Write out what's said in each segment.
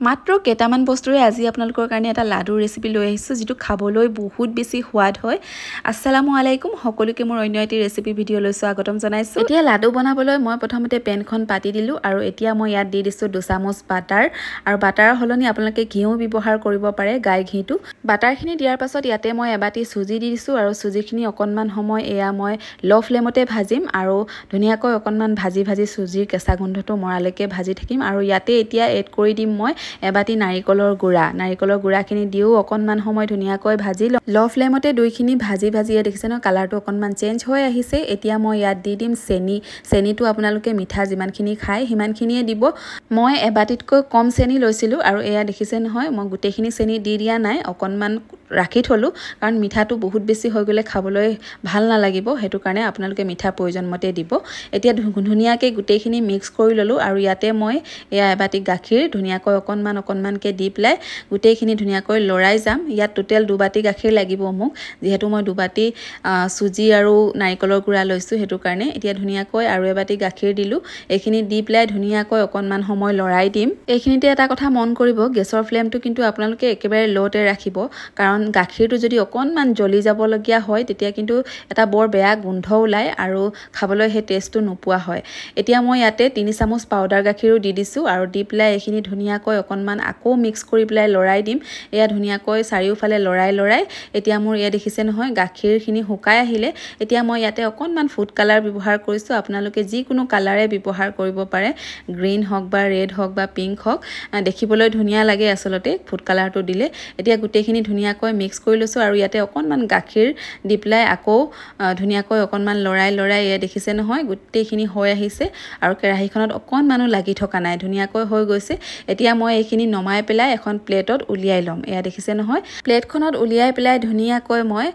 মাত্ৰ কেইটামান বস্তুৰে আজি আপোনালোকৰ কাৰণে এটা লাডু ৰেচিপি লৈ আহিছোঁ যিটো খাবলৈ বহুত বেছি সোৱাদ হয়। আসসালামু আলাইকুম, সকলোকে মোৰ অন্য এটি ৰেচিপি ভিডিঅ'লৈ স্বাগতম জনাইছোঁ। এতিয়া লাডু বনাবলৈ মই প্ৰথমতে পেনখন পাতি দিলোঁ আৰু এতিয়া মই ইয়াত দি দিছোঁ 2 চামুচ বাটাৰ আৰু বাটাৰৰ সলনি আপোনালোকে ঘিউ ব্যৱহাৰ কৰিব পাৰে, গাই ঘিটো। বাটাৰখিনি দিয়াৰ পাছত ইয়াতে মই এবাটি চুজি দি দিছোঁ আৰু চুজিখিনি অকণমান সময় মই ল' ফ্লেমতে ভাজিম আৰু ধুনীয়াকৈ অকণমান ভাজি চুজিৰ কেঁচা গোন্ধটো মৰালৈকে ভাজি থাকিম। আৰু ইয়াতে এতিয়া এড কৰি দিম মই এবাটি নাৰিকলৰ গুড়াখিনি দিও অকণমান সময় ধুনীয়াকৈ ভাজি ল' ফ্লেমতে দুইখিনি ভাজি দেখিছে ন, কালাৰটো অকণমান চেঞ্জ হৈ আহিছে। এতিয়া মই ইয়াত দি দিম চেনিটো আপোনালোকে মিঠা যিমানখিনি খায় সিমানখিনিয়ে দিব। মই এবাটিতকৈ কম চেনি লৈছিলোঁ আৰু এয়া দেখিছে নহয়, মই গোটেইখিনি চেনি দি দিয়া নাই, অকণমান ৰাখি থলোঁ কাৰণ মিঠাটো বহুত বেছি হৈ গ'লে খাবলৈ ভাল নালাগিব, সেইটো কাৰণে আপোনালোকে মিঠা প্ৰয়োজন মতে দিব। এতিয়া ধুনীয়াকৈ গোটেইখিনি মিক্স কৰি ল'লোঁ আৰু ইয়াতে মই এয়া এবাটি গাখীৰ ধুনীয়াকৈ অকণমানকৈ দি পেলাই গোটেইখিনি ধুনীয়াকৈ লৰাই যাম। ইয়াত টোটেল 2 বাটি গাখীৰ লাগিব মোক, যিহেতু মই 2 বাটি চুজি আৰু নাৰিকলৰ গুড়া লৈছোঁ, সেইটো কাৰণে। এতিয়া ধুনীয়াকৈ আৰু এবাটি গাখীৰ দিলোঁ, এইখিনি দি পেলাই ধুনীয়াকৈ অকণমান সময় লৰাই দিম। এইখিনিতে এটা কথা মন কৰিব, গেছৰ ফ্লেমটো কিন্তু আপোনালোকে একেবাৰে ল'তে ৰাখিব, কাৰণ গাখীৰটো যদি অকণমান জ্বলি যাবলগীয়া হয় তেতিয়া কিন্তু এটা বৰ বেয়া গোন্ধ ওলায় আৰু খাবলৈ সেই টেষ্টটো নোপোৱা হয়। এতিয়া মই ইয়াতে 3 চামুচ পাউডাৰ গাখীৰো দি দিছোঁ আৰু দি পেলাই এইখিনি ধুনীয়াকৈ অকণমান আকৌ মিক্স কৰি পেলাই লৰাই দিম। এয়া ধুনীয়াকৈ চাৰিওফালে লৰাই এতিয়া মোৰ এয়া দেখিছে নহয় গাখীৰখিনি শুকাই আহিলে। এতিয়া মই ইয়াতে অকণমান ফুড কালাৰ ব্যৱহাৰ কৰিছোঁ, আপোনালোকে যিকোনো কালাৰে ব্যৱহাৰ কৰিব পাৰে, গ্ৰীণ হওক বা ৰেড হওক বা পিংক হওক, দেখিবলৈ ধুনীয়া লাগে আচলতে ফুড কালাৰটো দিলে। এতিয়া গোটেইখিনি ধুনীয়াকৈ মিক্স কৰি লৈছোঁ আৰু ইয়াতে অকণমান গাখীৰ দি পেলাই আকৌ ধুনীয়াকৈ অকণমান লৰাই এয়া দেখিছে নহয় গোটেইখিনি হৈ আহিছে আৰু কেৰাহীখনত অকণমানো লাগি থকা নাই, ধুনীয়াকৈ হৈ গৈছে। এতিয়া মই এইখিনি নমাই পেলাই এখন প্লেটত উলিয়াই ল'ম। এয়া দেখিছে নহয়, প্লেটখনত উলিয়াই পেলাই ধুনীয়াকৈ মই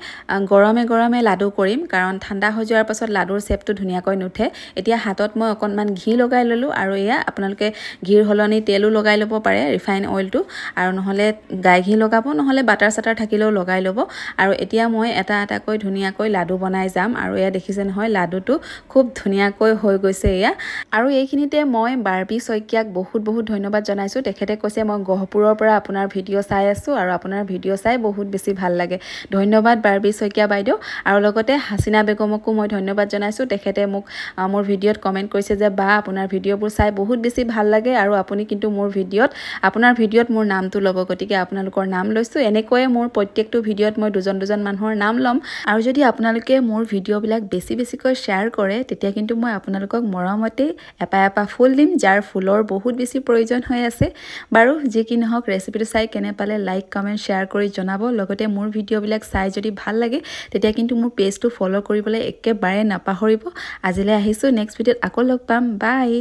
গৰমে লাডু কৰিম, কাৰণ ঠাণ্ডা হৈ যোৱাৰ পাছত লাডুৰ চেপটো ধুনীয়াকৈ নুঠে। এতিয়া হাতত মই অকণমান ঘি লগাই ল'লোঁ আৰু এয়া আপোনালোকে ঘিৰ সলনি তেলো লগাই ল'ব পাৰে, ৰিফাইন অইলটো, আৰু নহ'লে গাই ঘি লগাব, নহ'লে বাটাৰ চাটাৰ থাকিলেও লগাই ল'ব। আৰু এতিয়া মই এটাকৈ ধুনীয়াকৈ লাডু বনাই যাম আৰু এয়া দেখিছে নহয় লাডুটো খুব ধুনীয়াকৈ হৈ গৈছে এয়া। আৰু এইখিনিতে মই বাৰ্বি শইকীয়াক বহুত ধন্যবাদ জনাইছোঁ। তেখেতে কৈছে মই গহপুৰৰ পৰা আপোনাৰ ভিডিঅ' চাই আছোঁ আৰু আপোনাৰ ভিডিঅ' চাই বহুত বেছি ভাল লাগে। ধন্যবাদ বাৰ্বি শইকীয়া বাইদেউ। আৰু লগতে হাচিনা বেগমকো মই ধন্যবাদ জনাইছোঁ, তেখেতে মোক মোৰ ভিডিঅ'ত কমেণ্ট কৰিছে যে বা আপোনাৰ ভিডিঅ'বোৰ চাই বহুত বেছি ভাল লাগে আৰু আপুনি কিন্তু আপোনাৰ ভিডিঅ'ত মোৰ নামটো ল'ব, গতিকে আপোনালোকৰ নাম লৈছোঁ। এনেকৈয়ে মোৰ প্ৰত্যেকটো ভিডিঅ'ত মই দুজন মানুহৰ নাম ল'ম। আৰু যদি আপোনালোকে মোৰ ভিডিঅ'বিলাক বেছিকৈ শ্বেয়াৰ কৰে তেতিয়া কিন্তু মই আপোনালোকক মৰমতে এপা ফুল দিম, যাৰ ফুলৰ বহুত বেছি প্ৰয়োজন হৈ আছে। বাৰু যি কি নহওক, ৰেচিপিটো চাই কেনে পালে লাইক কমেণ্ট শ্বেয়াৰ কৰি জনাব। লগতে মোৰ ভিডিঅ'বিলাক চাই যদি ভাল লাগে তেতিয়া কিন্তু মোৰ পেজটো ফ'ল' কৰিবলৈ একেবাৰে নাপাহৰিব। আজিলৈ আহিছোঁ, নেক্সট ভিডিঅ'ত আকৌ লগ পাম, বাই।